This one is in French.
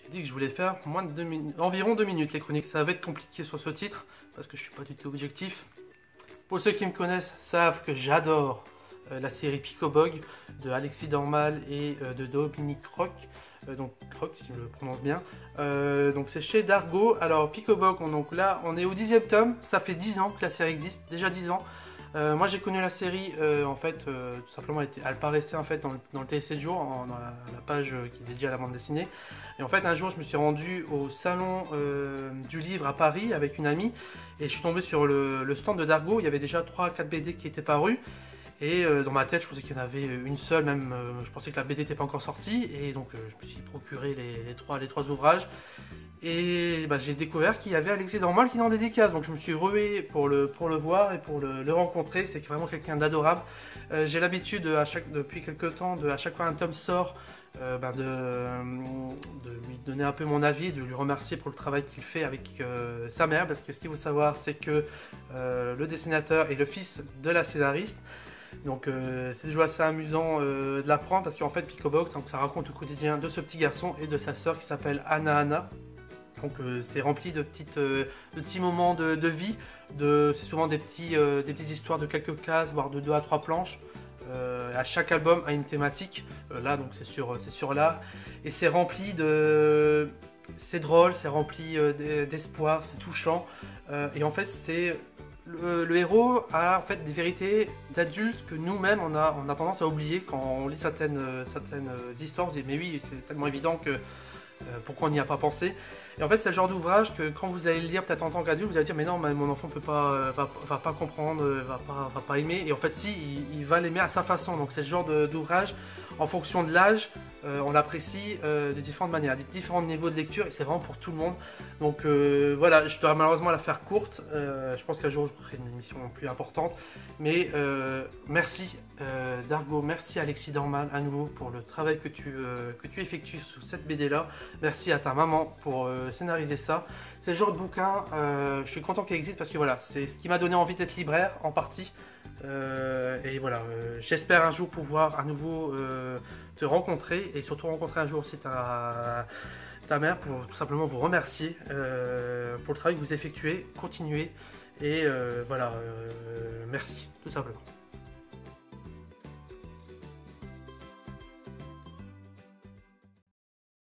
j'ai dit que je voulais faire moins de environ 2 minutes les chroniques. Ça va être compliqué sur ce titre parce que je suis pas du tout objectif. Pour ceux qui me connaissent savent que j'adore la série Picobog de Alexis Dormal et de Dominique Roch. Donc Roch si je le prononce bien. Donc c'est chez Dargo. Alors Picobog, donc là on est au 10e tome. Ça fait 10 ans que la série existe, déjà 10 ans. Moi j'ai connu la série en fait tout simplement elle paraissait en fait dans le télé 7 jours, dans la page qui est dédiée à la bande dessinée. Et en fait un jour je me suis rendu au salon du livre à Paris avec une amie et je suis tombé sur le stand de Dargo. Il y avait déjà 3-4 BD qui étaient parus. Et dans ma tête, je pensais qu'il y en avait une seule, même je pensais que la BD n'était pas encore sortie. Et donc je me suis procuré les trois ouvrages. Et bah, j'ai découvert qu'il y avait Alexis Dormal qui est en dédicace. Donc je me suis rué pour le voir et pour le rencontrer. C'est vraiment quelqu'un d'adorable. J'ai l'habitude depuis quelques temps, à chaque fois un tome sort, de lui donner un peu mon avis, de lui remercier pour le travail qu'il fait avec sa mère. Parce que ce qu'il faut savoir, c'est que le dessinateur est le fils de la scénariste. Donc c'est toujours assez amusant de l'apprendre parce qu'en fait Picobog, ça raconte le quotidien de ce petit garçon et de sa sœur qui s'appelle Anna. Donc c'est rempli de petits moments de vie, c'est souvent des petites histoires de quelques cases, voire de 2 à 3 planches. À chaque album a une thématique, là donc c'est sur l'art, et c'est rempli c'est drôle, c'est rempli d'espoir, c'est touchant, et en fait c'est le héros a en fait des vérités d'adultes que nous-mêmes on a tendance à oublier quand on lit certaines histoires. On se dit mais oui c'est tellement évident que pourquoi on n'y a pas pensé. Et en fait c'est le genre d'ouvrage que quand vous allez le lire peut-être en tant qu'adulte, vous allez dire mais non mon enfant peut pas, va pas comprendre, va pas aimer. Et en fait si il va l'aimer à sa façon. Donc c'est le genre d'ouvrage en fonction de l'âge, on l'apprécie de différentes manières, des différents niveaux de lecture et c'est vraiment pour tout le monde. Donc voilà, je dois malheureusement la faire courte, je pense qu'un jour je ferai une émission plus importante. Mais merci Dargo, merci Alexis Dormal à nouveau pour le travail que tu effectues sous cette BD là. Merci à ta maman pour scénariser ça. C'est le genre de bouquin, je suis content qu'il existe parce que voilà, c'est ce qui m'a donné envie d'être libraire en partie. Et voilà, j'espère un jour pouvoir à nouveau te rencontrer et surtout rencontrer un jour aussi ta mère pour tout simplement vous remercier pour le travail que vous effectuez, continuez et voilà, merci tout simplement.